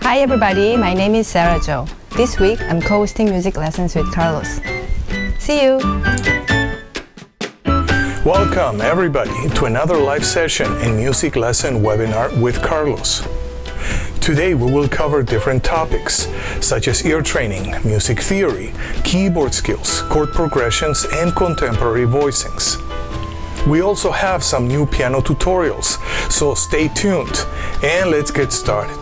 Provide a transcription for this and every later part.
Hi everybody, my name is Sera Jo. This week I'm co-hosting music lessons with Carlos. See you! Welcome everybody to another live session and music lesson webinar with Carlos. Today we will cover different topics such as ear training, music theory, keyboard skills, chord progressions, and contemporary voicings. We also have some new piano tutorials, so stay tuned and let's get started.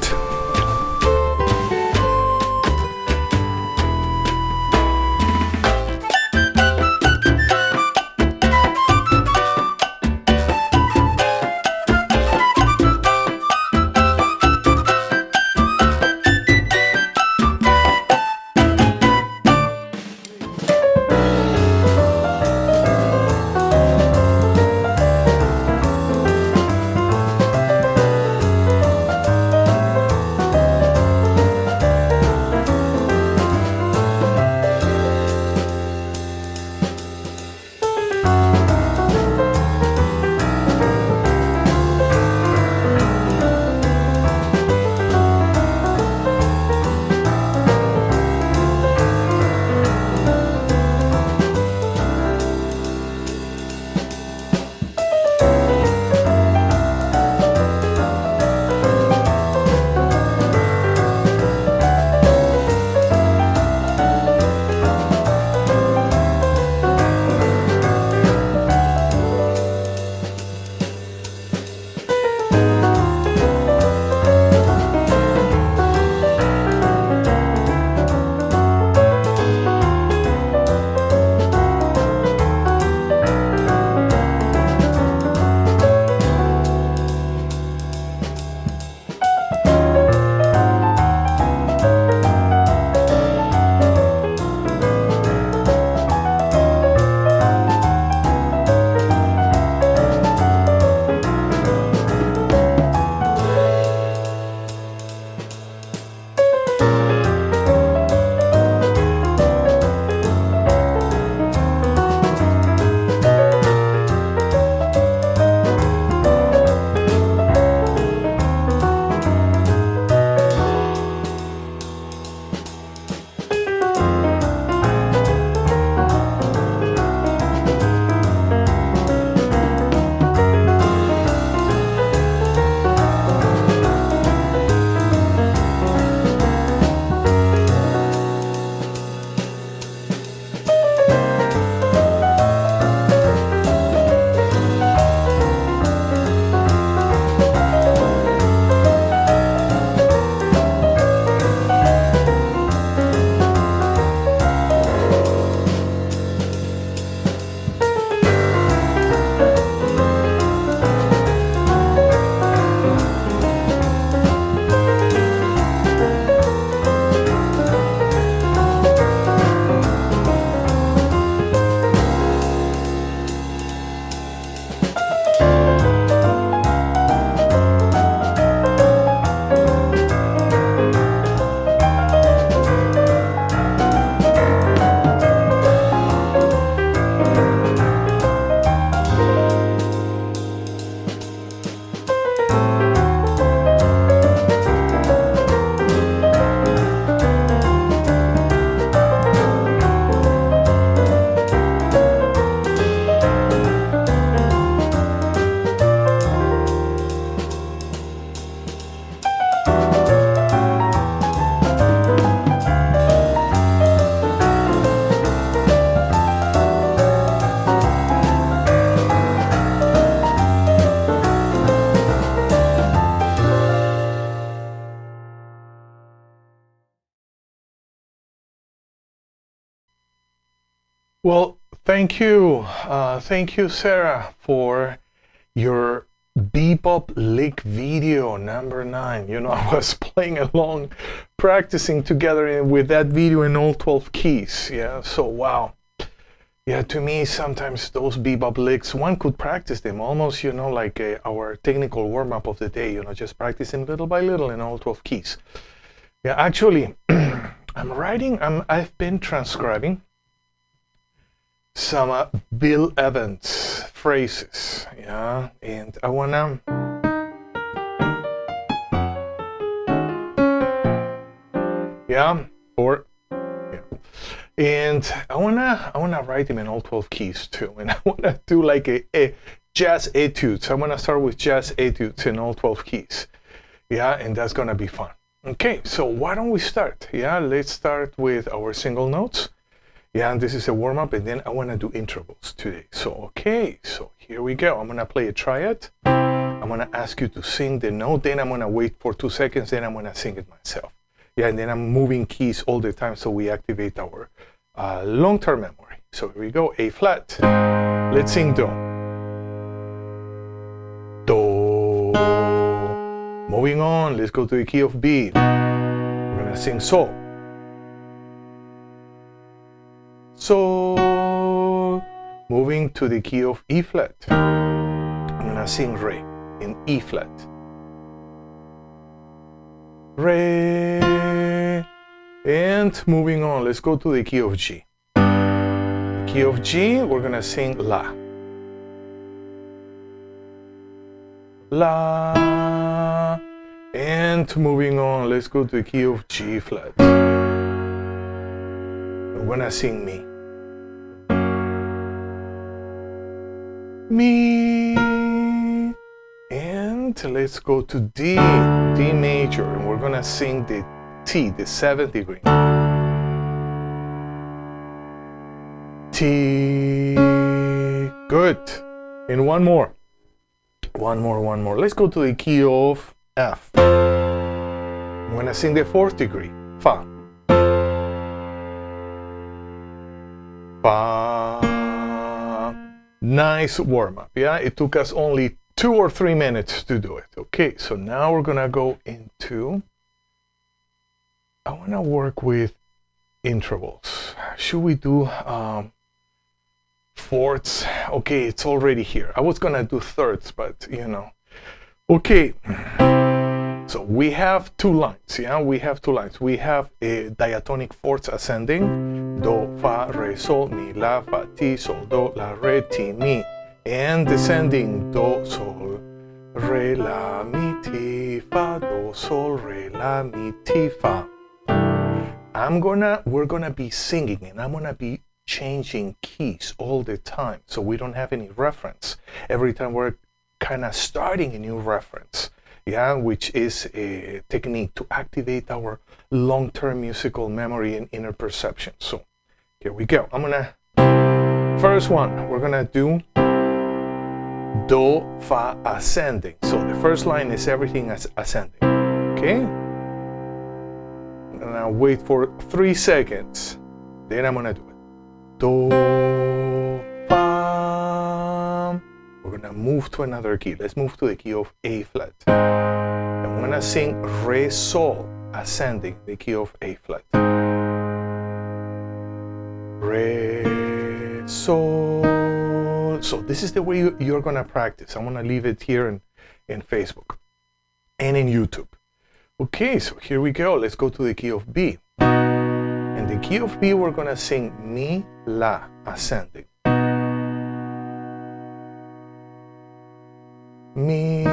Well, thank you, Sarah, for your Bebop lick video number 9. You know, I was playing along, practicing together with that video in all 12 keys. Yeah, so wow. Yeah, to me, sometimes those Bebop licks, one could practice them almost, you know, like our technical warm-up of the day, you know, just practicing little by little in all 12 keys. Yeah, actually, I've been transcribing some Bill Evans phrases, yeah, and I wanna Yeah, or yeah. And I wanna write them in all 12 keys too, and I wanna do like a jazz etudes. I wanna start with jazz etudes in all 12 keys. Yeah, and that's gonna be fun. Okay, so why don't we start? Yeah, let's start with our single notes. Yeah, and this is a warm-up, and then I wanna do intervals today. So okay, so here we go. I'm gonna play a triad. I'm gonna ask you to sing the note, then I'm gonna wait for 2 seconds, then I'm gonna sing it myself. Yeah, and then I'm moving keys all the time so we activate our long-term memory. So here we go, A flat. Let's sing Do. Do. Moving on, let's go to the key of B. We're gonna sing Sol. Sol. Moving to the key of E flat. I'm gonna sing Re in E flat. Re. And moving on, let's go to the key of G. The key of G, we're gonna sing La. La. And moving on, let's go to the key of G flat. We're gonna sing Mi. Mi. And let's go to D major, and we're gonna sing the T, the 7th degree. T. Good. And one more. One more. Let's go to the key of F. I'm gonna sing the 4th degree. Fa. Fa. Nice warm-up, yeah? It took us only 2 or 3 minutes to do it. Okay, so now we're gonna go into, I wanna work with intervals. Should we do fourths? Okay, it's already here. I was gonna do thirds, but you know. Okay, so we have 2 lines, yeah? We have 2 lines. We have a diatonic fourths ascending, Do, Fa, Re, Sol, Mi, La, Fa, Ti, Sol, Do, La, Re, Ti, Mi. And descending, Do, Sol, Re, La, Mi, Ti, Fa, Do, Sol, Re, La, Mi, Ti, Fa. We're gonna be singing, and I'm gonna be changing keys all the time, so we don't have any reference. Every time we're kind of starting a new reference, yeah, which is a technique to activate our long-term musical memory and inner perception. So here we go. First one, we're gonna do Do, Fa, ascending. So the first line is everything as ascending, okay? I'm gonna wait for 3 seconds, then I'm gonna do it. Do, Fa. We're gonna move to another key. Let's move to the key of A flat. I'm gonna sing Re, Sol, ascending, the key of A flat. Re, Sol. So this is the way you're gonna practice. I'm gonna leave it here in Facebook and in YouTube. Okay, so here we go. Let's go to the key of B. And the key of B, we're gonna sing Mi, La, ascending. Mi,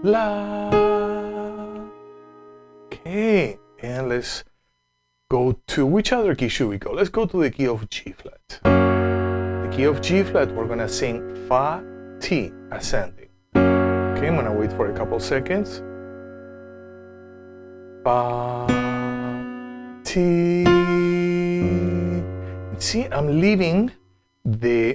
La. Okay, and let's go to, which other key should we go? Let's go to the key of G flat. The key of G flat, we're gonna sing Fa, Ti, ascending. Okay, I'm gonna wait for a couple seconds. Fa, Ti. See, I'm leaving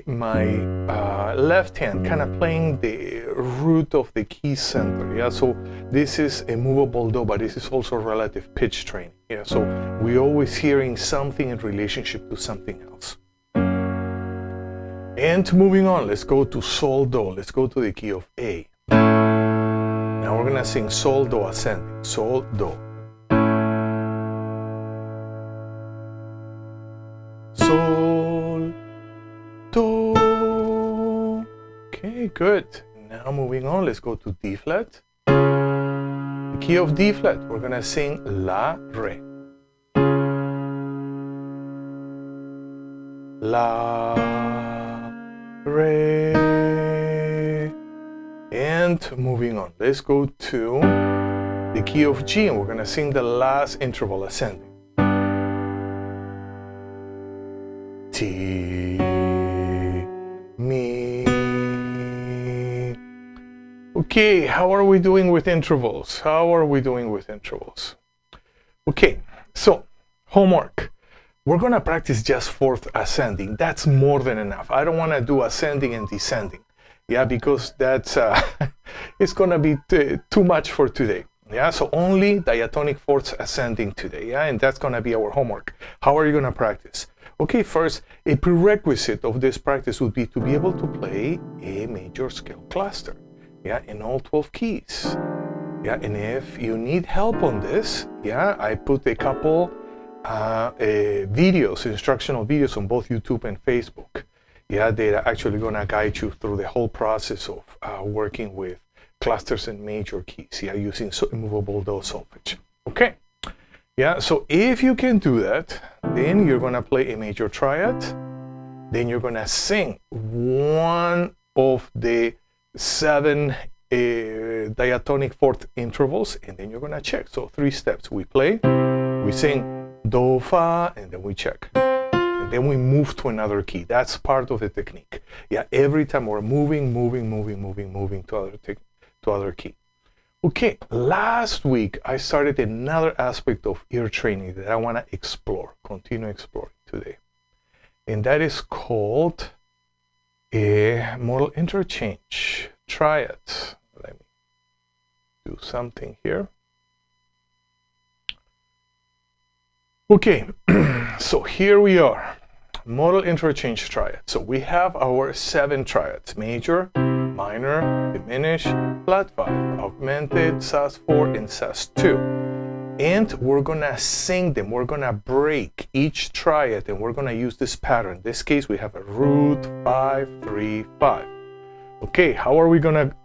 my left hand kind of playing the root of the key center. Yeah, so this is a movable Do, but this is also relative pitch training. Yeah, so we're always hearing something in relationship to something else. And moving on, let's go to Sol, Do. Let's go to the key of A. Now we're gonna sing Sol, Do, ascending. Sol, Do. Sol, Do. Okay, good. Now moving on, let's go to D flat. The key of D flat, we're gonna sing La, Re. La, Re. And moving on, let's go to the key of G, and we're gonna sing the last interval ascending. Ti, mi. Okay, how are we doing with intervals? How are we doing with intervals? Okay, so homework. We're gonna practice just fourth ascending. That's more than enough. I don't wanna do ascending and descending. Yeah, because that's it's gonna be too much for today. Yeah, so only diatonic fourths ascending today. Yeah, and that's gonna be our homework. How are you gonna practice? Okay, first, a prerequisite of this practice would be to be able to play a major scale cluster. Yeah, in all 12 keys. Yeah, and if you need help on this, yeah, I put a couple videos, instructional videos on both YouTube and Facebook. Yeah, they're actually gonna guide you through the whole process of working with clusters and major keys. Yeah, using immovable do solfege. Okay. Yeah, so if you can do that, then you're gonna play a major triad. Then you're gonna sing one of the 7 diatonic fourth intervals, and then you're gonna check. So 3 steps. We play, we sing do, fa, and then we check. And then we move to another key. That's part of the technique. Yeah, every time we're moving to other key. Okay, last week I started another aspect of ear training that I want to continue exploring today. And that is called a modal interchange, triads. Let me do something here. Okay, so here we are, modal interchange triad. So we have our 7 triads: major, minor, diminished, flat 5, augmented, sus4, and sus2. And we're gonna sing them. We're gonna break each triad, and we're gonna use this pattern. In this case, we have a root 5, 3, 5. Okay, how are we gonna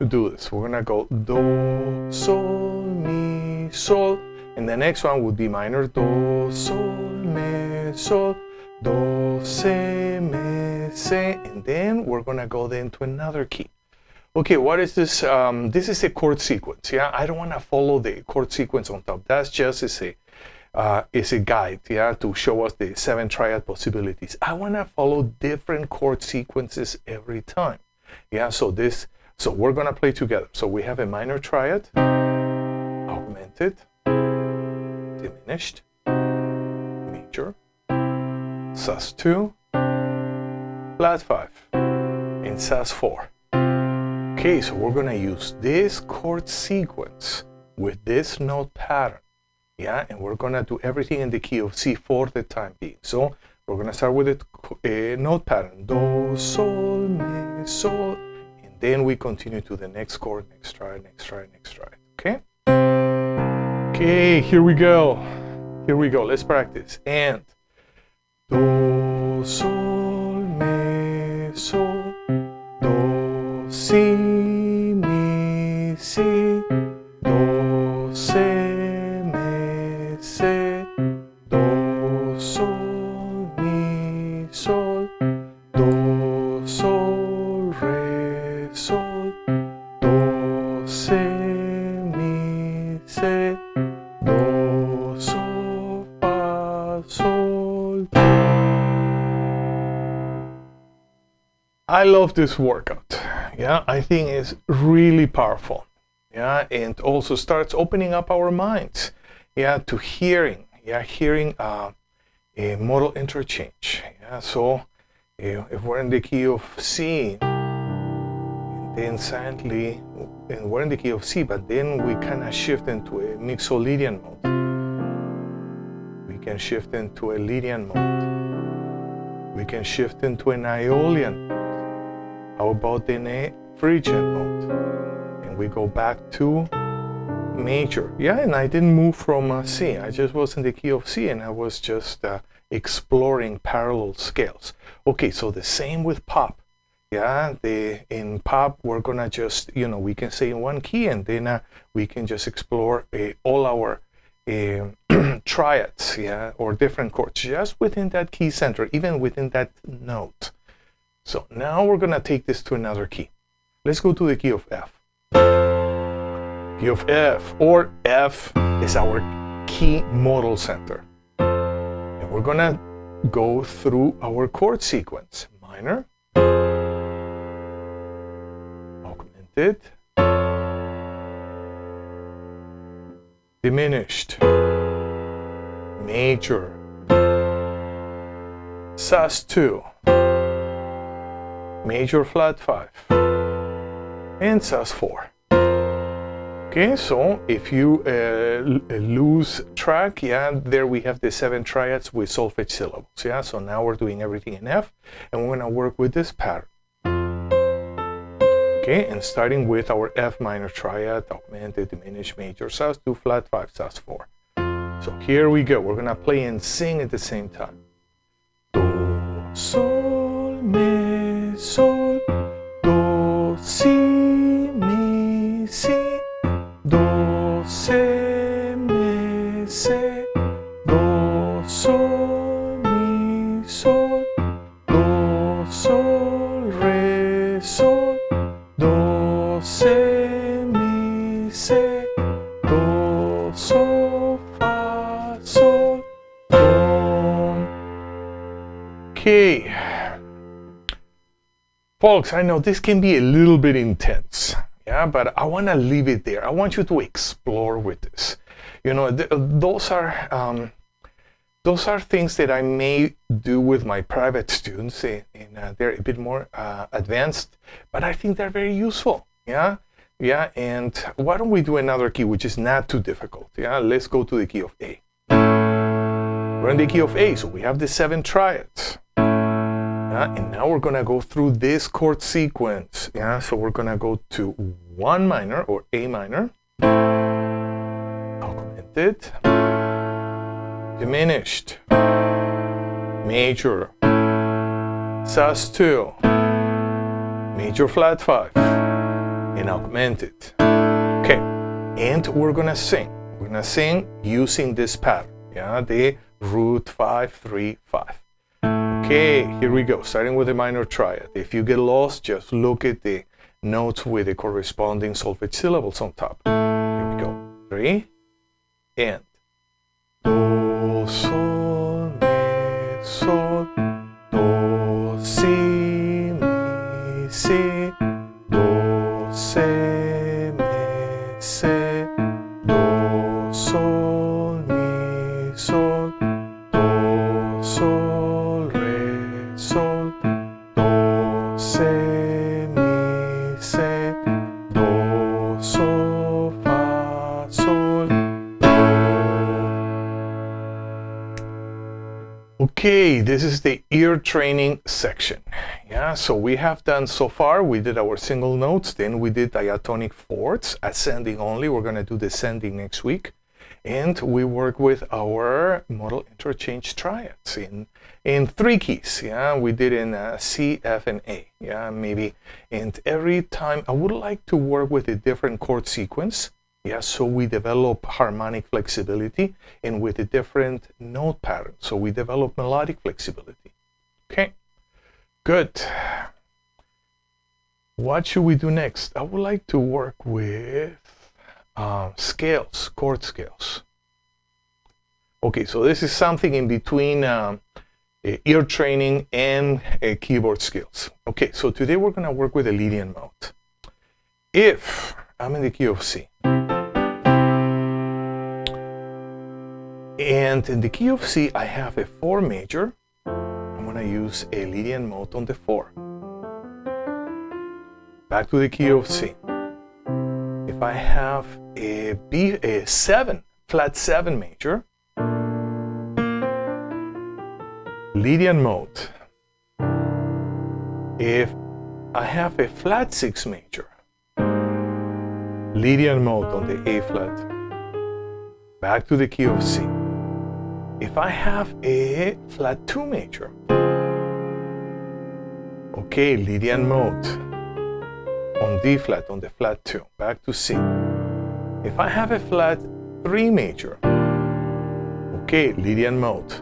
do this? We're gonna go do, sol, mi, sol, and the next one would be minor, do, sol, mi, sol, do, se, mi, se, and then we're gonna go then to another key. Okay, what is this? This is a chord sequence. Yeah, I don't want to follow the chord sequence on top. That's just is a guide. Yeah, to show us the 7 triad possibilities. I want to follow different chord sequences every time. Yeah, so we're gonna play together. So we have a minor triad, augmented, diminished, major, sus2, flat 5, and sus4. Okay, so we're gonna use this chord sequence with this note pattern. Yeah, and we're gonna do everything in the key of C for the time being. So we're gonna start with a note pattern: do, sol, mi, sol, and then we continue to the next chord, next triad, next triad, next triad. Okay. Okay, here we go. Here we go. Let's practice. And do, sol, mi, sol, do, si, mi, si, do, se, mi, se, do, sol, mi, sol, do, sol, re, sol, do, se, mi, se, do, sol, fa, sol. I love this workout. Yeah, I think it's really powerful. Yeah, and also starts opening up our minds. Yeah, to hearing. Yeah, hearing a modal interchange. Yeah, so if we're in the key of C, and then silently, and we're in the key of C, but then we kind of shift into a Lydian mode. We can shift into a Lydian mode. We can shift into an Aeolian mode. How about in a Phrygian mode? And we go back to major. Yeah, and I didn't move from C. I just was in the key of C, and I was just exploring parallel scales. Okay, so the same with pop. Yeah, in pop, we're gonna just, we can say in one key, and then we can just explore all our triads, yeah, or different chords, just within that key center, even within that note. So now we're gonna take this to another key. Let's go to the key of F. key of F, or F is our key modal center. And we're gonna go through our chord sequence. Minor, augmented, diminished, major, sus2, major flat 5, and sus4. Okay, so if you lose track, yeah, there we have the 7 triads with solfege syllables. Yeah, so now we're doing everything in F, and we're gonna work with this pattern. Okay, and starting with our F minor triad, augmented, diminished, major, sus2, flat 5, sus4. So here we go. We're gonna play and sing at the same time. Do, sol, mi, sol, do, si, mi, si. Do, se, mi, se, do, sol, mi, sol, do, sol, re, sol, do, se, mi, se, do, sol, fa, sol, do. Okay. Folks, I know this can be a little bit intense. Yeah, but I want to leave it there. I want you to explore with this. You know, those are things that I may do with my private students, and they're a bit more advanced, but I think they're very useful. Yeah, yeah. And why don't we do another key which is not too difficult? Yeah, let's go to the key of A. We're in the key of A, so we have the 7 triads. Yeah, and now we're gonna go through this chord sequence. Yeah, so we're gonna go to 1 minor or A minor, augmented, diminished, major, sus2, major flat 5, and augmented. Okay, and we're gonna sing. We're gonna sing using this pattern. Yeah, the root 5, 3, 5. Okay, here we go, starting with the minor triad. If you get lost, just look at the notes with the corresponding solfege syllables on top. Here we go. 3, and do, sol, mi, sol, do, si, mi, si, do, se, mi, se, do, sol, mi, sol, do, sol, re, sol, do, se, mi, se, do, sol, fa, sol, do. Okay, this is the ear training section. Yeah, so we have done so far, we did our single notes, then we did diatonic fourths, ascending only. We're going to do descending next week. And we work with our modal interchange triads in 3 keys. Yeah, we did in C, F, and A. Yeah, maybe. And every time I would like to work with a different chord sequence. Yeah, so we develop harmonic flexibility, and with a different note pattern. So we develop melodic flexibility. Okay, good. What should we do next? I would like to work with scales, chord scales. Okay, so this is something in between ear training and keyboard skills. Okay, so today we're going to work with the Lydian mode. If I'm in the key of C, and in the key of C I have a 4 major, I'm going to use a Lydian mode on the 4. Back to the key of C. If I have a 7, flat 7 major, Lydian mode. If I have a flat 6 major, Lydian mode on the A flat. Back to the key of C. If I have a flat 2 major, okay, Lydian mode on D flat, on the flat 2, back to C. If I have a flat 3 major, okay, Lydian mode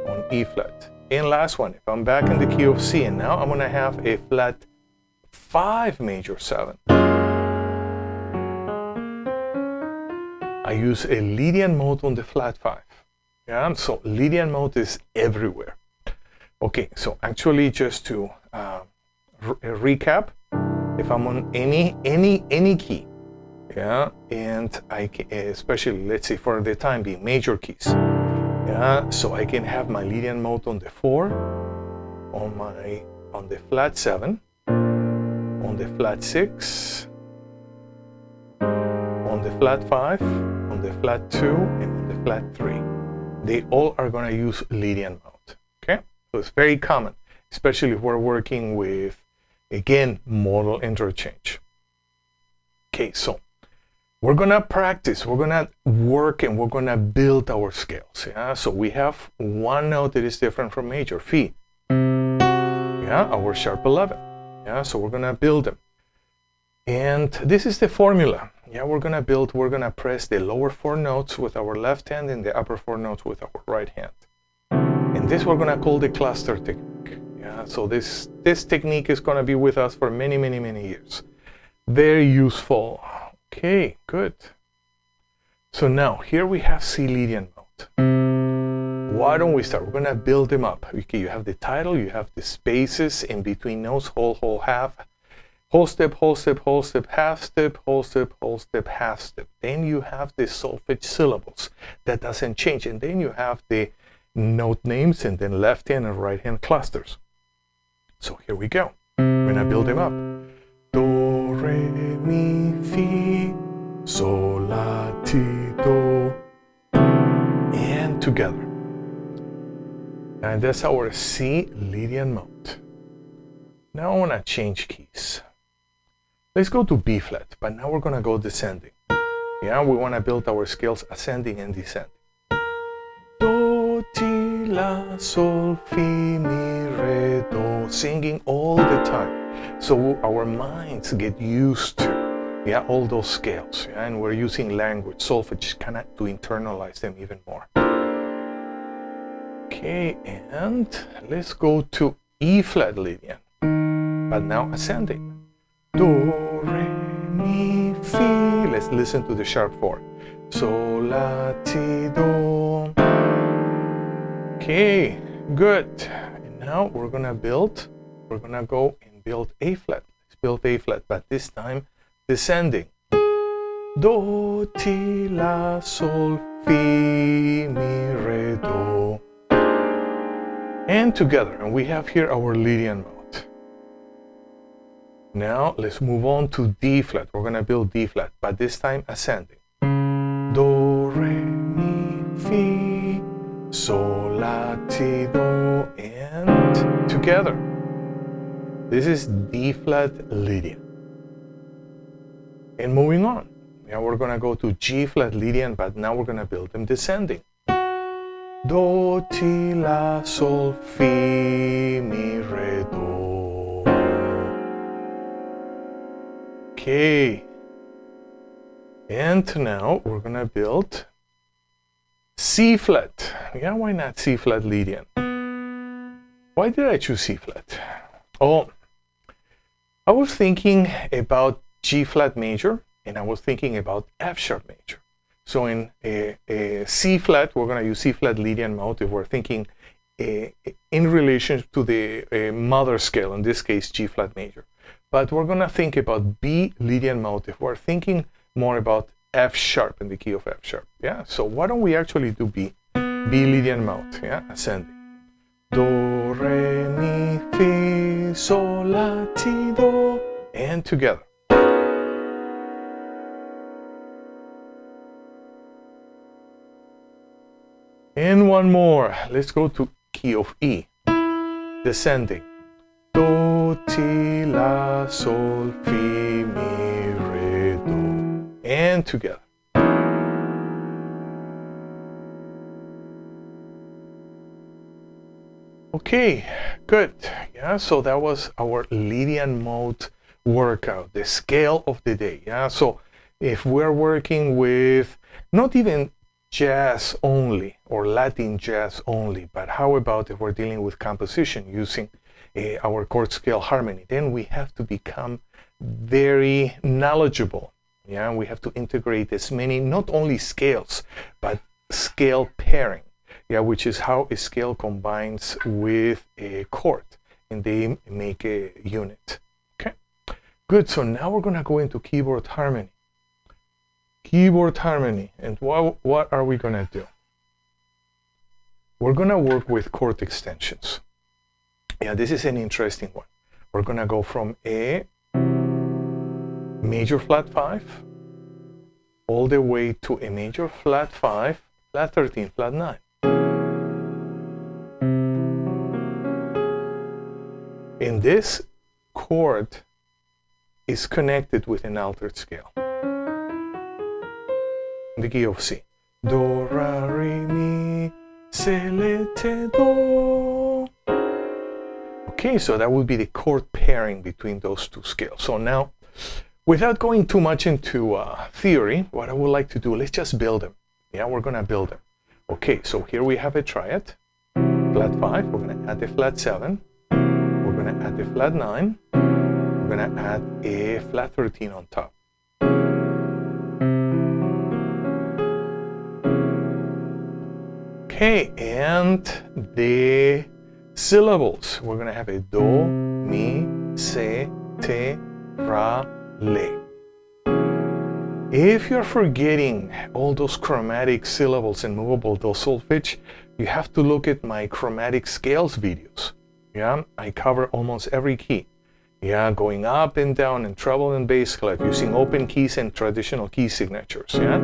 on E flat. And last one, if I'm back in the key of C, and now I'm gonna have a flat 5 major 7. I use a Lydian mode on the flat 5. Yeah, so Lydian mode is everywhere. Okay, so actually just to recap, if I'm on any key, yeah, and I can, especially let's say for the time being major keys, yeah, so I can have my Lydian mode on the 4, on the flat 7, on the flat 6, on the flat 5, on the flat 2, and on the flat 3. They all are going to use Lydian mode. Okay, so it's very common, especially if we're working with, again, modal interchange. Okay, so we're going to practice, we're going to work, and we're going to build our scales. Yeah, so we have one note that is different from major, Fi. Yeah, our sharp 11. Yeah, so we're going to build them. And this is the formula. Yeah, we're going to press the lower 4 notes with our left hand and the upper 4 notes with our right hand. And this we're going to call the cluster technique. Yeah, so this technique is going to be with us for many, many, many years. Very useful. Okay, good. So now here we have C Lydian mode. Why don't we start? We're going to build them up. Okay, you have the title, you have the spaces in between notes, whole, half. Whole step, half step, whole step, half step, half step. Then you have the solfege syllables. That doesn't change. And then you have the note names and then left hand and right hand clusters. So here we go. We're going to build them up. Do, re, mi, fi, sol, la, ti, do. And together. And that's our C Lydian mode. Now I want to change keys. Let's go to B flat, but now we're going to go descending. Yeah, we want to build our scales ascending and descending. Do, ti, la, sol, fi, mi, re, do. Singing all the time. So our minds get used to, yeah, all those scales. Yeah, and we're using language, solfege, kind of to internalize them even more. Okay, and let's go to E flat Lydian, but now ascending. Do, re, mi, fi. Let's listen to the sharp 4. Sol, la, ti, do. Okay, good. And now we're going to go and build A flat. Let's build A flat, but this time descending. Do, ti, la, sol, fi, mi, re, do. And together. And we have here our Lydian mode. Now let's move on to D flat. We're going to build D flat, but this time ascending. Do, re, mi, fi, sol, la, ti, do, and together. This is D flat Lydian. And moving on. Now we're going to go to G flat Lydian, but now we're going to build them descending. Do, ti, la, sol, fi, mi, re, do. Okay, and now we're going to build C flat. Yeah, why not C flat Lydian? Why did I choose C flat? Oh, I was thinking about G flat major, and I was thinking about F sharp major. So in a C flat, we're going to use C flat Lydian mode if we're thinking in relation to the mother scale, in this case G flat major. But we're going to think about B Lydian mode if we're thinking more about F sharp in the key of F sharp. Yeah, so why don't we actually do B Lydian mode, yeah, ascending. Do, re, mi, fi, sol, la, ti, do, and together. And one more. Let's go to key of E, descending. Do, ti, la, sol, fi, mi, re, do. And together. Okay, good. Yeah, so that was our Lydian mode workout, the scale of the day. Yeah, so if we're working with not even jazz only or Latin jazz only, but how about if we're dealing with composition using our chord scale harmony, then we have to become very knowledgeable Yeah, we have to integrate as many, not only scales, but scale pairing. Yeah, which is how a scale combines with a chord and they make a unit. Okay, good. So now we're gonna go into keyboard harmony. Keyboard harmony, and what are we gonna do? We're gonna work with chord extensions. Yeah, this is an interesting one. We're gonna go from a major flat 5 all the way to a major flat 5, flat 13, flat 9. And this chord is connected with an altered scale. In the key of C. Do, ra, re, mi, se, le, te, do. Okay, so that would be the chord pairing between those two scales. So now, without going too much into theory, what I would like to do, let's just build them. Yeah, we're gonna build them. Okay, so here we have a triad, flat 5, we're gonna add a flat 7, we're gonna add a flat 9, we're gonna add a flat 13 on top. Okay, and the syllables, we're gonna have a do, mi, se, te, ra, le. If you're forgetting all those chromatic syllables and movable do solfege, you have to look at my chromatic scales videos. Yeah, I cover almost every key. Yeah, going up and down and treble and bass clef using open keys and traditional key signatures. Yeah,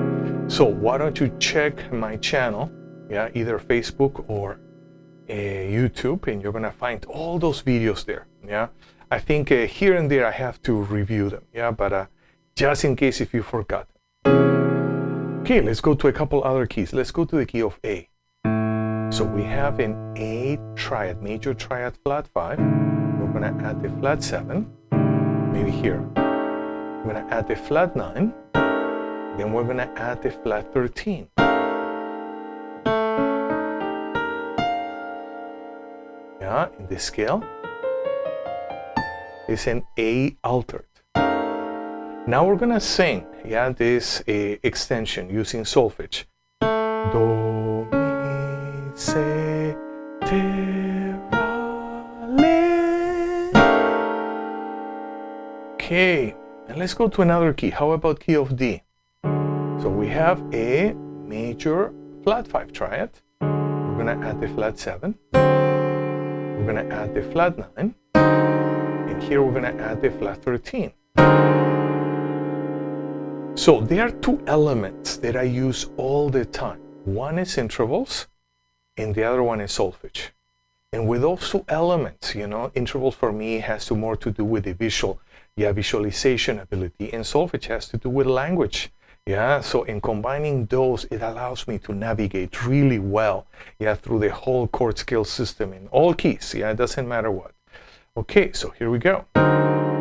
so why don't you check my channel? Yeah, either Facebook or YouTube, and you're gonna find all those videos there. Yeah, I think here and there I have to review them. Yeah, but just in case if you forgot. Okay, let's go to a couple other keys. Let's go to the key of A. So we have an A triad, major triad flat 5. We're gonna add the flat 7, maybe here. We're gonna add the flat 9, then we're gonna add the flat 13. Yeah, in this scale is an A altered. Now we're gonna sing, yeah, this extension using solfege. Do, mi, se, te, ra, le. Okay, and let's go to another key. How about key of D? So we have a major flat 5 triad. We're gonna add the flat 7. We're gonna add the flat 9. And here we're gonna add the flat 13. So there are two elements that I use all the time. One is intervals, and the other one is solfege. And with those two elements, you know, intervals for me has more to do with the visualization ability, and solfege has to do with language. Yeah, so in combining those, it allows me to navigate really well, yeah, through the whole chord scale system in all keys. Yeah, it doesn't matter what. Okay, so here we go.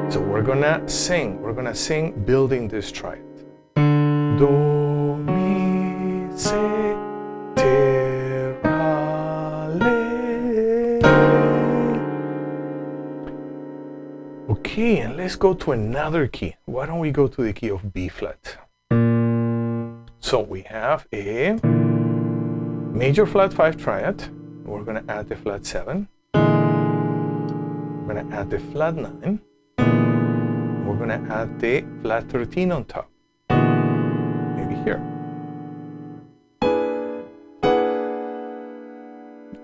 So we're gonna sing building this triad. Do, mi, se, te, ra, le. Okay, and let's go to another key. Why don't we go to the key of B flat? So we have a major flat 5 triad. We're gonna add the flat 7. We're gonna add the flat 9. We're gonna add the flat 13 on top. Here.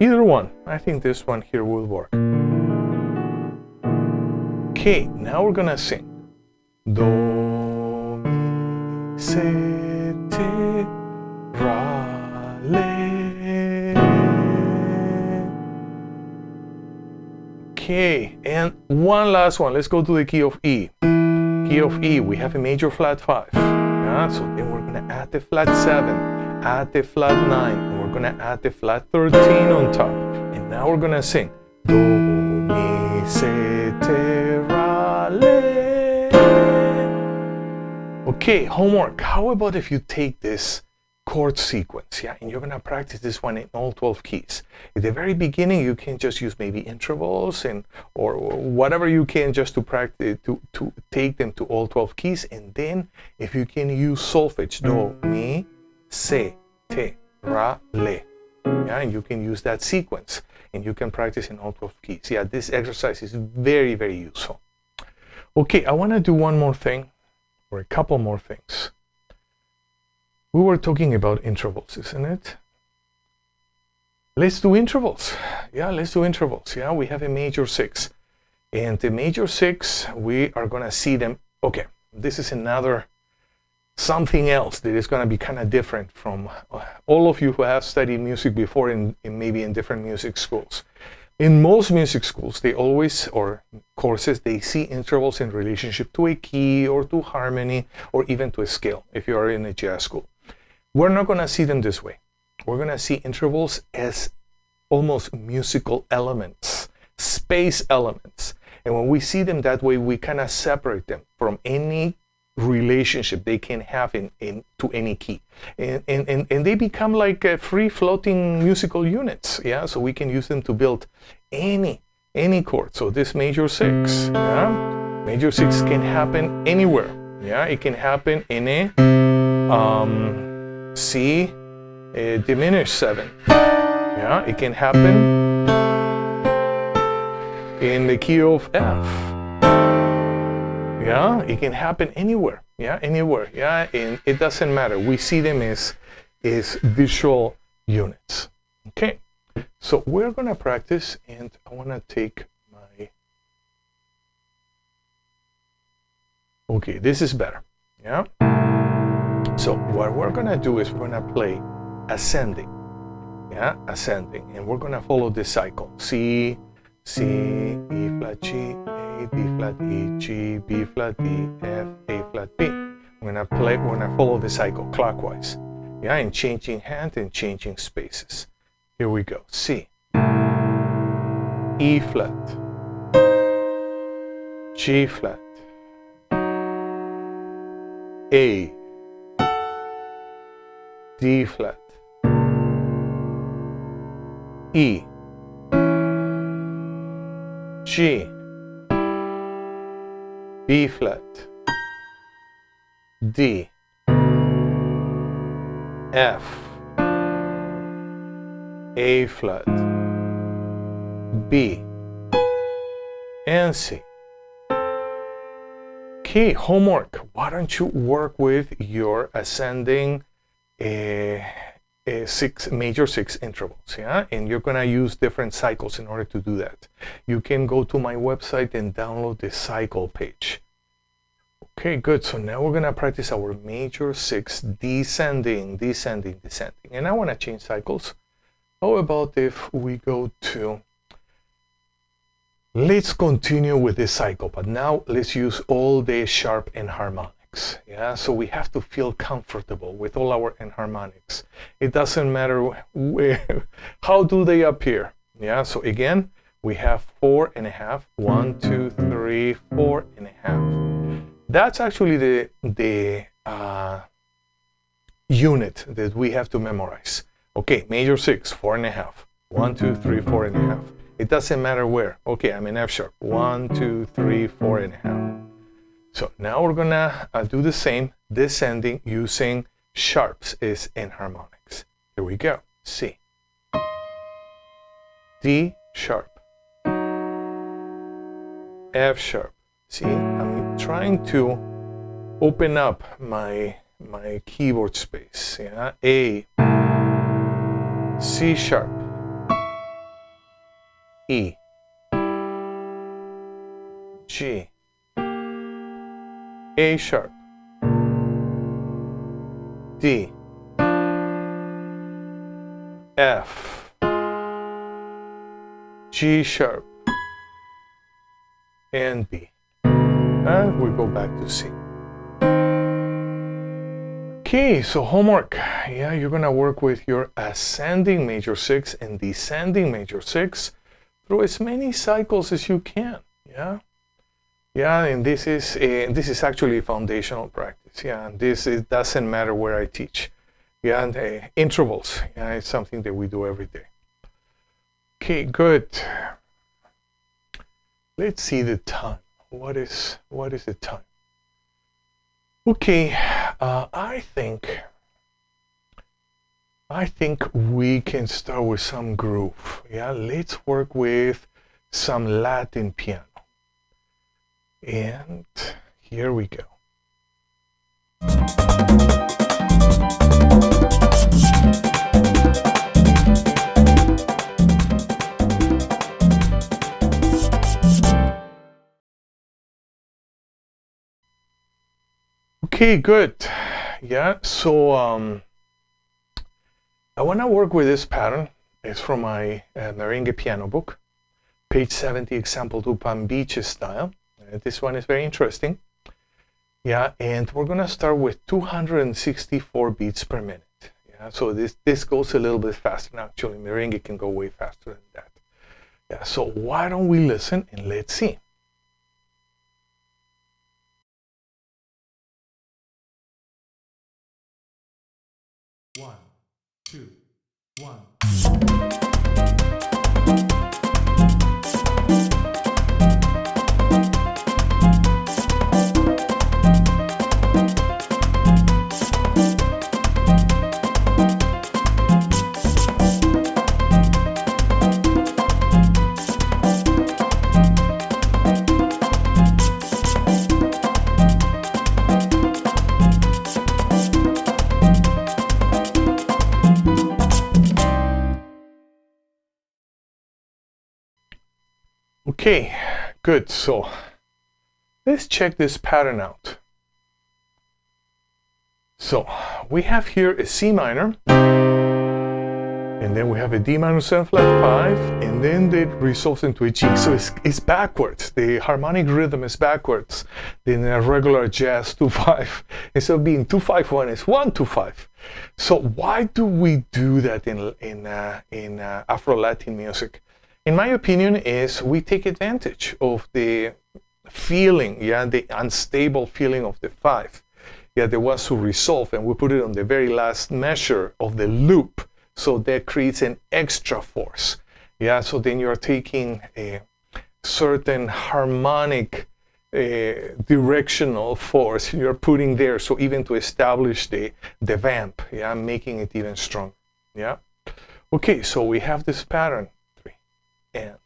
Either one. I think this one here will work. Okay, now we're gonna sing. Do, mi, se, te, ra, le. Okay, and one last one. Let's go to the key of E. Key of E, we have a major flat 5. Yeah, so then we're gonna add the flat 7, add the flat 9, and we're gonna add the flat 13 on top. And now we're gonna sing. Do, mi, se, te, ra, le. Okay, homework. How about if you take this chord sequence, yeah, and you're gonna practice this one in all 12 keys. At the very beginning, you can just use maybe intervals or whatever you can just to practice to take them to all 12 keys, and then if you can use solfege, do, mi, se, te, ra, le, yeah, and you can use that sequence, and you can practice in all 12 keys. Yeah, this exercise is very, very useful. Okay, I want to do one more thing, or a couple more things. We were talking about intervals, isn't it? Let's do intervals. Yeah, let's do intervals. Yeah, we have a major 6. And the major 6, we are going to see them. Okay, this is something else that is going to be kind of different from all of you who have studied music before in maybe in different music schools. In most music schools, they always, or courses, they see intervals in relationship to a key or to harmony or even to a scale if you are in a jazz school. We're not going to see them this way. We're going to see intervals as almost musical elements, space elements. And when we see them that way, we kind of separate them from any relationship they can have to any key. And they become like free-floating musical units. Yeah, so we can use them to build any chord. So this major 6, yeah, major 6 can happen anywhere. Yeah, it can happen in a C diminished 7. Yeah, it can happen in the key of F. Yeah, it can happen anywhere. Yeah, anywhere. Yeah, and it doesn't matter. We see them as visual units. Okay, so we're gonna practice, and I wanna take my. Okay, this is better. Yeah. So what we're gonna do is we're gonna play ascending, yeah, ascending, and we're gonna follow this cycle: C, E flat G, A, D flat E, G, B flat D, F, A flat B. We're gonna follow the cycle clockwise, yeah, and changing hand and changing spaces. Here we go: C, E flat, G flat, A, D flat, E, G, B flat, D, F, A flat, B, and C. Okay, homework. Why don't you work with your ascending major 6 intervals, yeah? And you're gonna use different cycles in order to do that. You can go to my website and download the cycle page. Okay, good. So now we're gonna practice our major 6 descending. And I wanna change cycles. How about if we go to, let's continue with this cycle, but now let's use all the sharp enharmonics. Yeah, so we have to feel comfortable with all our enharmonics. It doesn't matter how do they appear. Yeah, so again, we have 4.5. 1, 2, 3, 4.5. That's actually the unit that we have to memorize. Okay, major 6, 4.5. 1, 2, 3, 4.5. It doesn't matter where. Okay, I'm in F sharp. 1, 2, 3, 4.5. So now we're gonna do the same, descending using sharps as enharmonics. Here we go. C, D sharp, F sharp. See, I'm trying to open up my keyboard space. Yeah, A, C sharp, E, G, A sharp, D, F, G sharp, and B. And we go back to C. Okay, so homework. Yeah, you're gonna work with your ascending major 6 and descending major 6 through as many cycles as you can. Yeah. Yeah, and this is actually foundational practice. Yeah, and it doesn't matter where I teach. Yeah, and intervals. Yeah, it's something that we do every day. Okay, good. Let's see the time. What is the time? Okay, I think we can start with some groove. Yeah, let's work with some Latin piano. And here we go. Okay, good. Yeah, so I want to work with this pattern. It's from my Merengue Piano book, page 70, example 2, Palm Beach style. This one is very interesting. Yeah, and we're going to start with 264 beats per minute. Yeah, so this goes a little bit faster. Actually, Merengue can go way faster than that. Yeah, so why don't we listen and let's see. One, two, one. Okay, good. So let's check this pattern out. So we have here a C minor, and then we have a D minor 7 flat 5, and then it resolves into a G. So it's backwards. The harmonic rhythm is backwards than a regular jazz 2/5. Instead of being 2/5/1, it's 1/2/5. So why do we do that in Afro-Latin music? In my opinion, is we take advantage of the feeling, yeah, the unstable feeling of the 5, yeah, the ones who resolve, and we put it on the very last measure of the loop, so that creates an extra force, yeah. So then you are taking a certain harmonic directional force you're putting there, so even to establish the vamp, yeah, making it even stronger, yeah. Okay, so we have this pattern. And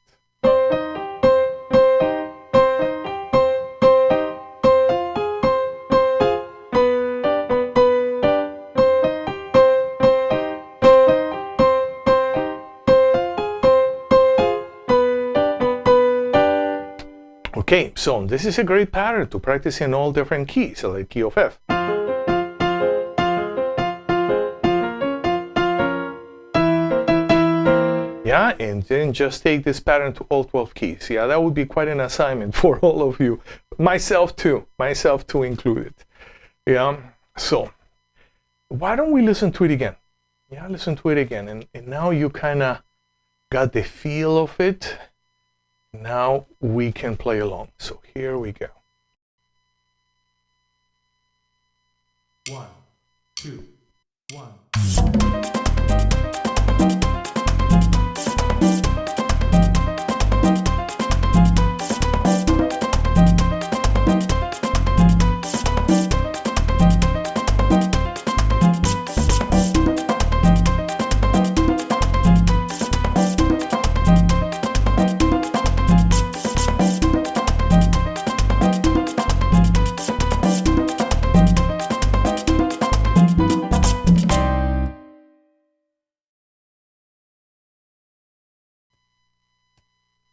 okay, so this is a great pattern to practice in all different keys, like key of F. Yeah, and then just take this pattern to all 12 keys. Yeah, that would be quite an assignment for all of you. Myself too included. Yeah, so why don't we listen to it again? Yeah, listen to it again. And now you kind of got the feel of it. Now we can play along. So here we go. 1, 2, 1.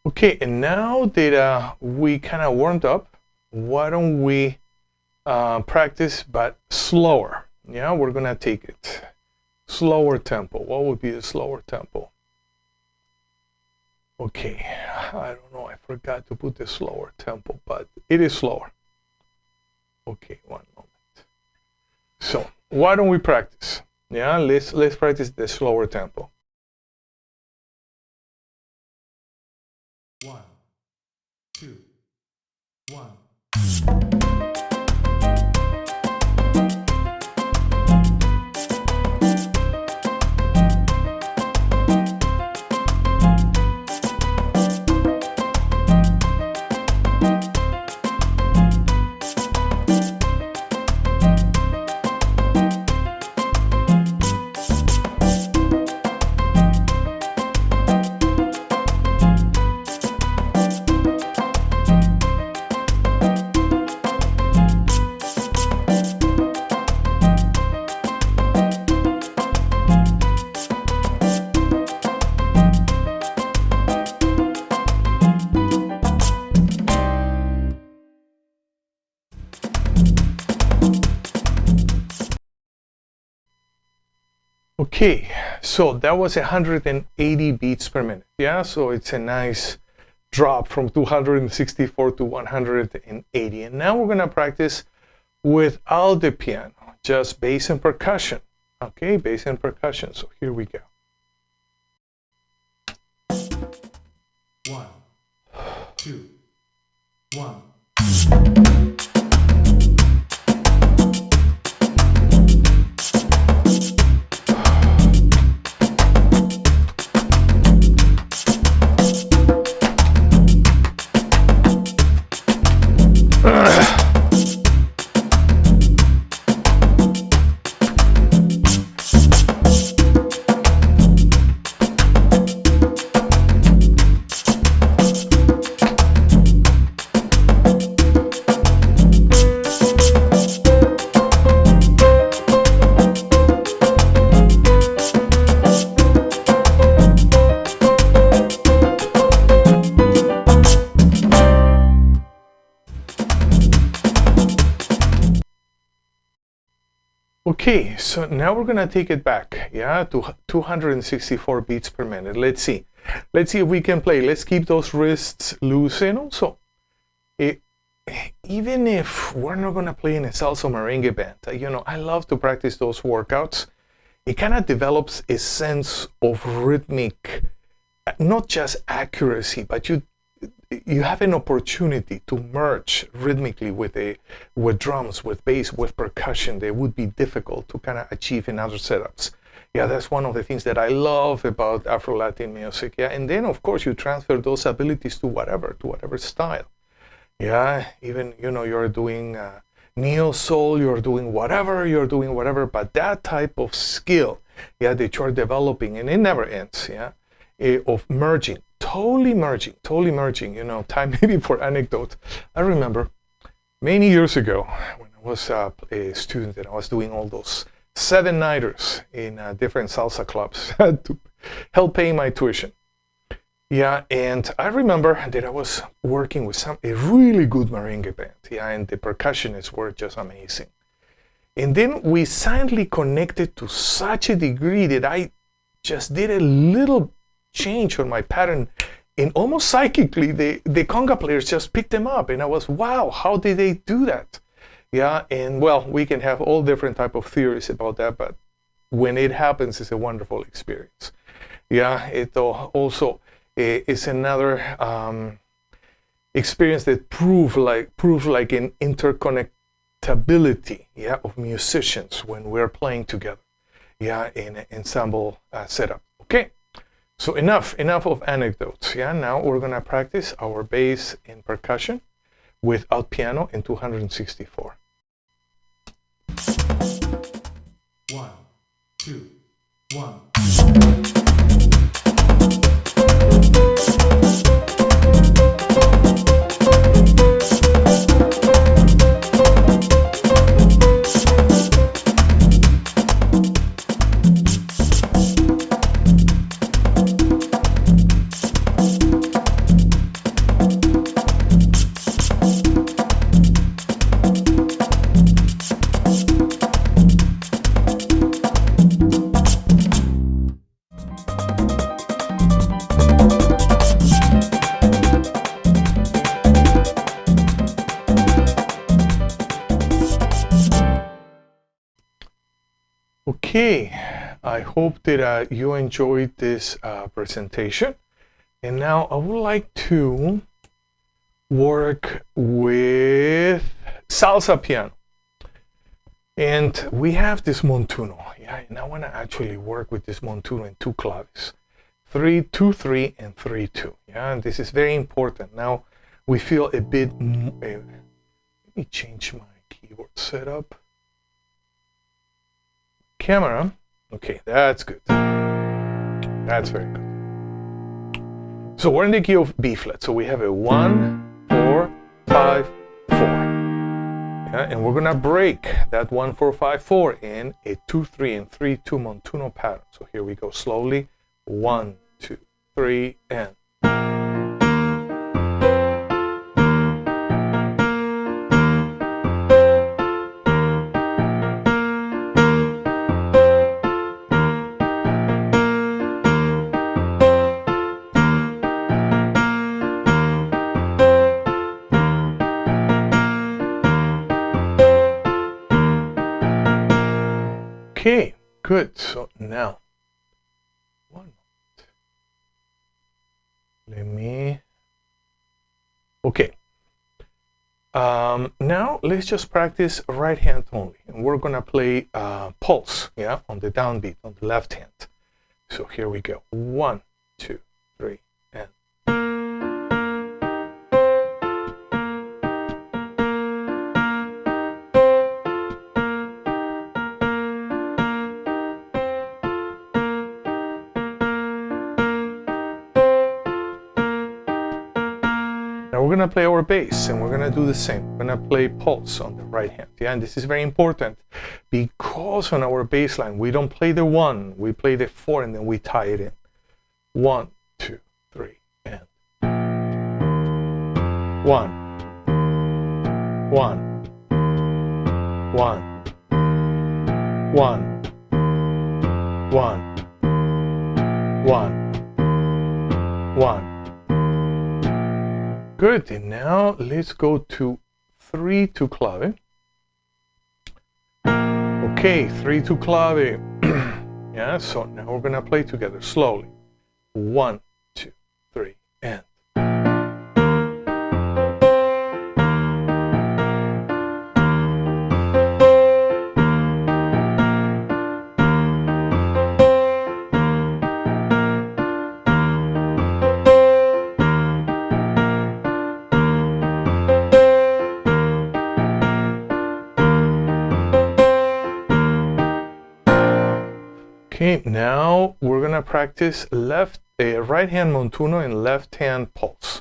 Okay, and now that we kind of warmed up, why don't we practice, but slower? Yeah, we're gonna take it slower tempo. What would be a slower tempo? Okay, I don't know. I forgot to put the slower tempo, but it is slower. Okay, one moment. So why don't we practice? Yeah, let's practice the slower tempo. 1, 2, 1. Okay, so that was 180 beats per minute. Yeah, so it's a nice drop from 264 to 180. And now we're gonna practice without the piano, just bass and percussion. Okay, bass and percussion. So here we go. 1, 2, 1. Okay, so now we're gonna take it back, yeah, to 264 beats per minute. Let's see if we can play. Let's keep those wrists loose, and also, even if we're not gonna play in a salsa merengue band, you know, I love to practice those workouts. It kind of develops a sense of rhythmic, not just accuracy, but you have an opportunity to merge rhythmically with drums, with bass, with percussion. They would be difficult to kind of achieve in other setups. Yeah, that's one of the things that I love about Afro-Latin music. Yeah, and then of course you transfer those abilities to whatever style. Yeah, even, you know, you're doing neo soul, you're doing whatever, but that type of skill, yeah, that you're developing, and it never ends. Yeah, of merging. Totally merging, you know. Time maybe for anecdote. I remember many years ago when I was a student and I was doing all those 7-nighters in different salsa clubs to help pay my tuition. Yeah, and I remember that I was working with a really good merengue band. Yeah, and the percussionists were just amazing. And then we silently connected to such a degree that I just did a little change on my pattern, and almost psychically the conga players just picked them up, and I was, wow, how did they do that? Yeah, and well, we can have all different type of theories about that, but when it happens, it's a wonderful experience. Yeah, it also is another experience that proves like an interconnectability, yeah, of musicians when we're playing together, yeah, in an ensemble setup. Okay. So enough of anecdotes. Yeah, now we're gonna practice our bass and percussion without piano in 264. 1, 2, 1. Okay, I hope that you enjoyed this presentation. And now I would like to work with salsa piano. And we have this Montuno. Yeah, and I want to actually work with this Montuno in 2 claves. 3-2-3 and 3-2. Yeah, and this is very important. Now we feel a bit, let me change my keyboard setup. Camera. Okay, that's good. That's very good. So we're in the key of B flat. So we have a 1, 4, 5, 4. Yeah, and we're gonna break that 1, 4, 5, 4 in a 2-3 and 3-2 Montuno pattern. So here we go slowly. 1, 2, 3, and. Okay, good. So now, one moment. Let me. Okay. Now let's just practice right hand only, and we're gonna play pulse, yeah, on the downbeat on the left hand. So here we go. 1, 2, 3, and. Now we're gonna play our bass, and we're gonna do the same. We're gonna play pulse on the right hand. Yeah, and this is very important because on our bass line we don't play the 1, we play the 4, and then we tie it in. 1, 2, 3, and 1, 1, 1, 1, 1, 1, 1. Good, and now let's go to 3-2 clave. Okay, 3-2 clave. Yeah, so now we're gonna play together slowly. 1, 2, 3, and. Okay, now we're gonna practice right hand Montuno and left hand pulse.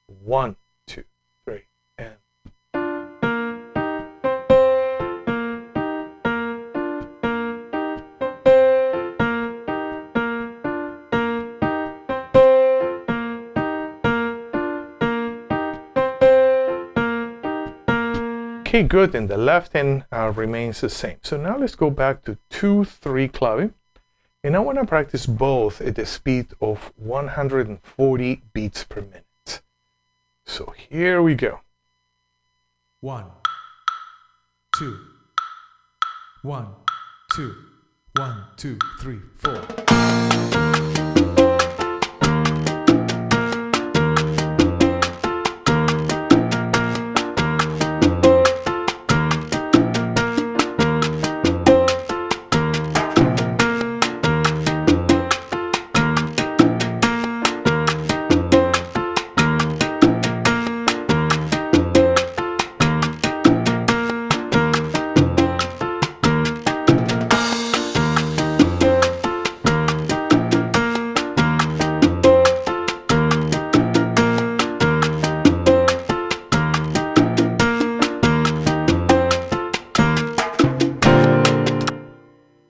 1, 2, 3, and. Okay, good, and the left hand remains the same. So now let's go back to 2-3 clave. And I want to practice both at the speed of 140 beats per minute. So here we go. 1, 2, 1, 2, 1, 2, 3, 4.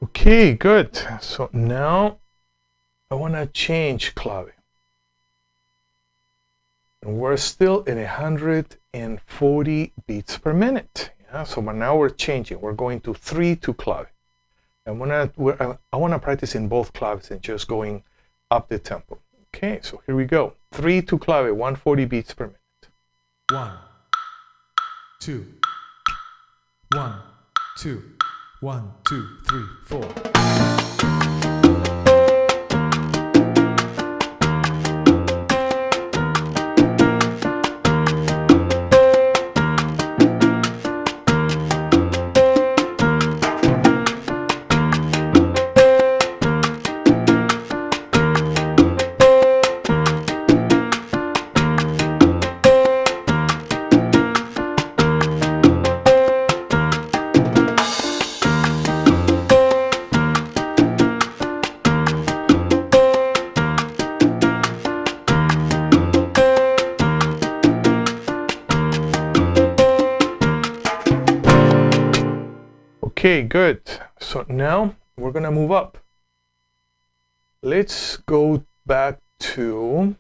Okay, good. So now I want to change clave. And we're still at 140 beats per minute. Yeah, so now we're changing. We're going to 3-2 clave. And I want to practice in both claves and just going up the tempo. Okay, so here we go. 3-2 clave, 140 beats per minute. 1, 2, 1, 2, 1, 2, 3, 4. Okay, good. So now we're gonna move up. Let's go back to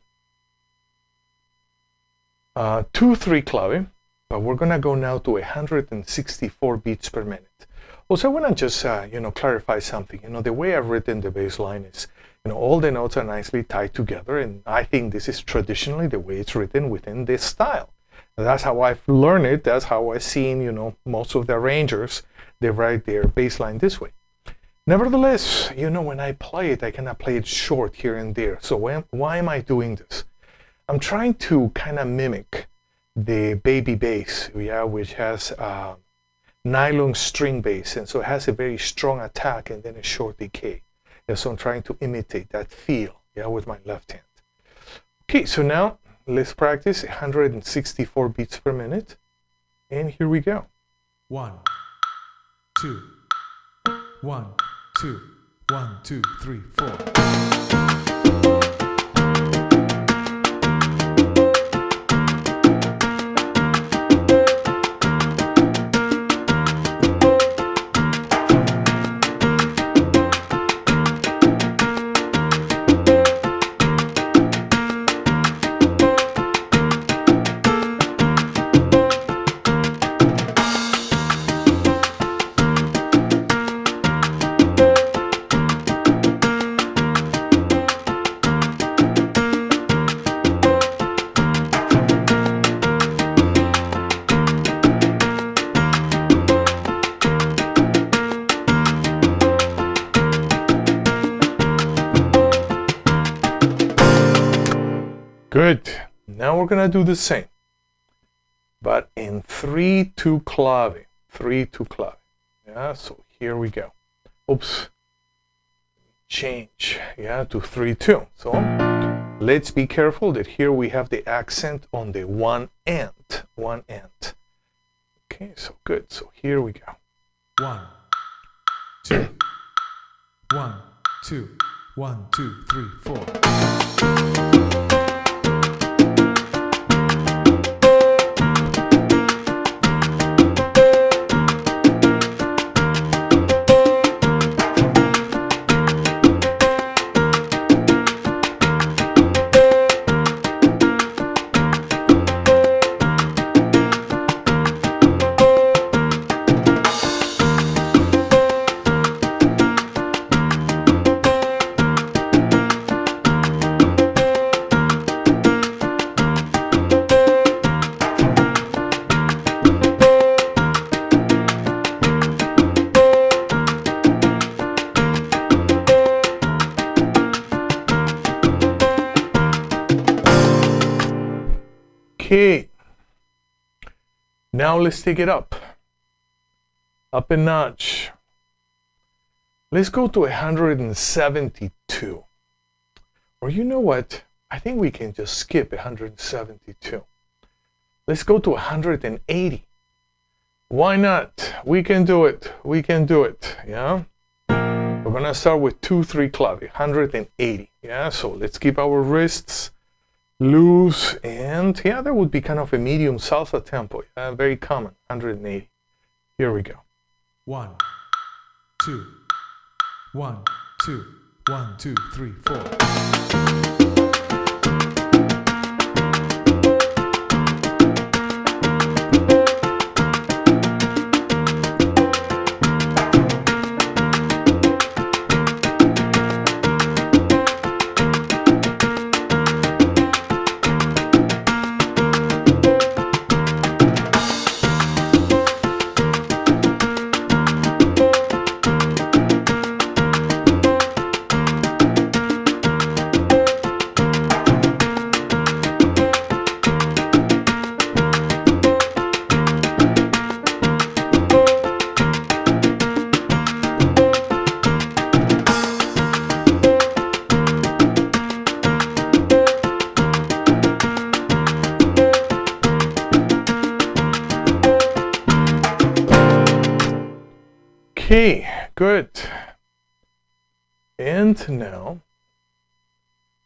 2-3 clave, but we're gonna go now to 164 beats per minute. Also, I wanna just clarify something. The way I've written the bass line is, all the notes are nicely tied together, and I think this is traditionally the way it's written within this style. That's how I've learned it. That's how I've seen, most of the arrangers, they write their bass line this way. Nevertheless, you know, when I play it, I cannot play it short here and there. So why am I doing this? I'm trying to kind of mimic the baby bass, yeah, which has nylon string bass, and so it has a very strong attack and then a short decay. Yeah, so I'm trying to imitate that feel, yeah, with my left hand. Okay, so now let's practice 164 beats per minute, and here we go. 1, 2, 1, 2, 1, 2, 3, 4. Good. Now we're gonna do the same, but in 3/2 clave. 3/2 clave. Yeah. So here we go. Oops. Change. Yeah, to 3/2. So let's be careful that here we have the accent on the one end. One end. Okay. So good. So here we go. 1, 2, 1, 2, 1, 2, 3, 4. Okay, now let's take it up a notch. Let's go to 172. Or you know what? I think we can just skip 172. Let's go to 180. Why not? We can do it. We can do it. Yeah. We're gonna start with 2/3 clave, 180. Yeah. So let's keep our wrists loose, and yeah, that would be kind of a medium salsa tempo. Very common. 180. Here we go. 1, 2, 1, 2, 1, 2, 3, 4. Okay, good. And now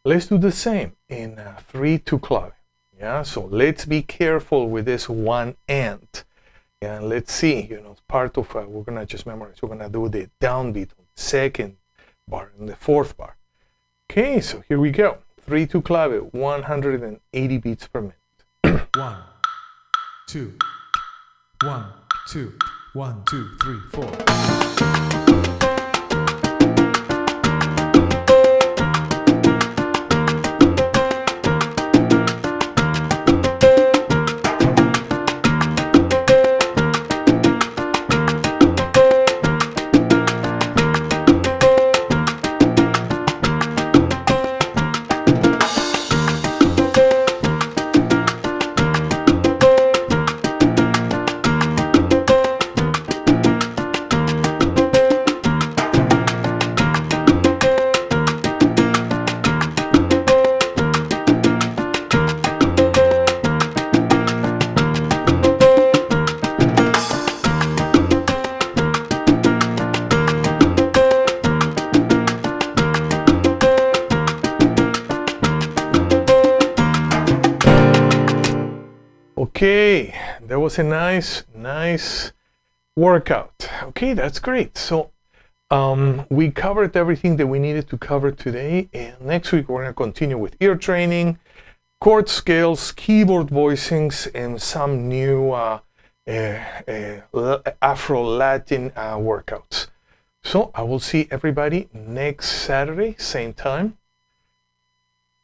let's do the same in 3/2 clave. Yeah, so let's be careful with this one end. Yeah, and let's see, you know, part of we're gonna just memorize. We're gonna do the downbeat on the second bar and the fourth bar. Okay, so here we go. 3/2 clave, 180 beats per minute. 1, 2, 1, 2, 1, 2, 3, 4. Okay, that was a nice workout. Okay, that's great. So we covered everything that we needed to cover today, and next week we're going to continue with ear training, chord scales, keyboard voicings, and some new Afro-Latin workouts. So I will see everybody next Saturday, same time,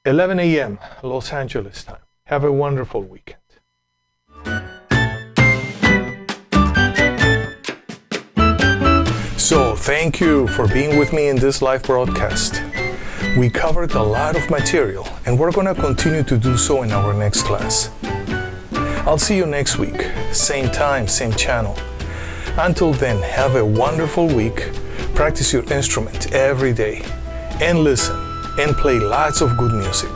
11 a.m. Los Angeles time. Have a wonderful weekend. So thank you for being with me in this live broadcast. We covered a lot of material, and we're going to continue to do so in our next class. I'll see you next week, same time, same channel. Until then, have a wonderful week. Practice your instrument every day, and listen, and play lots of good music.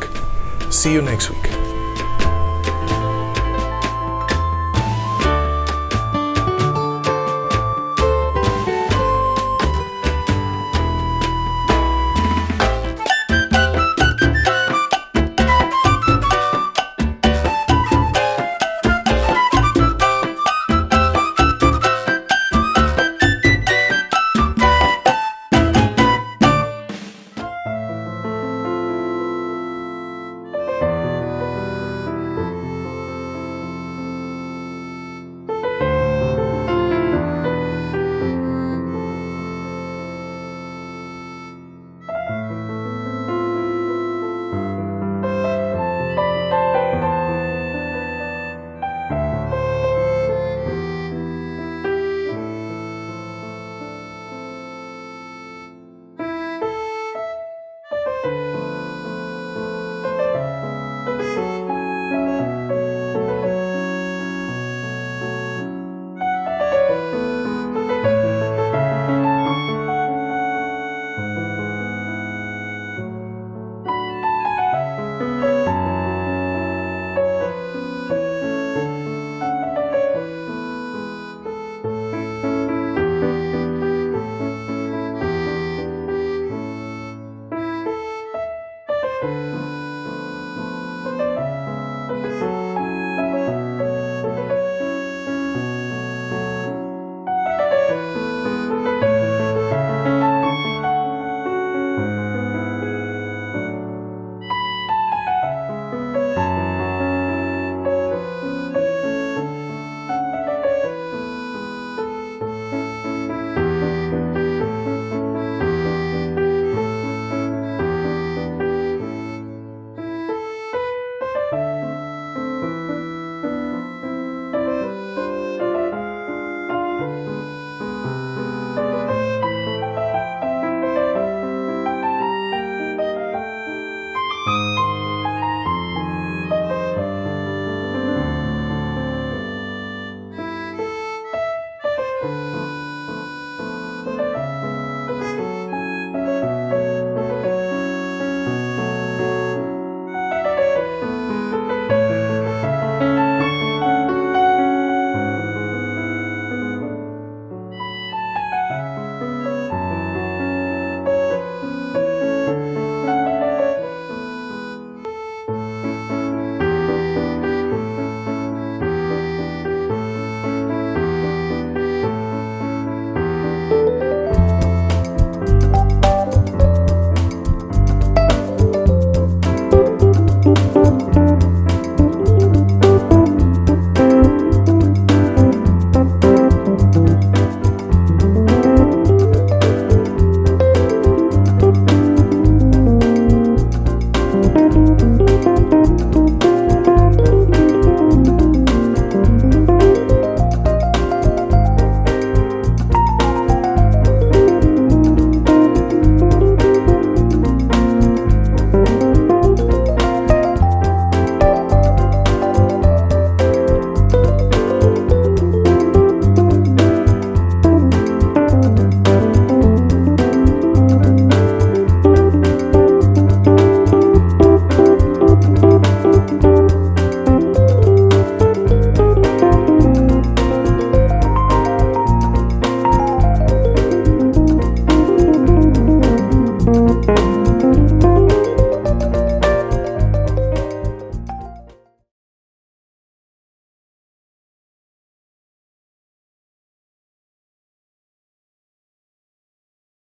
See you next week.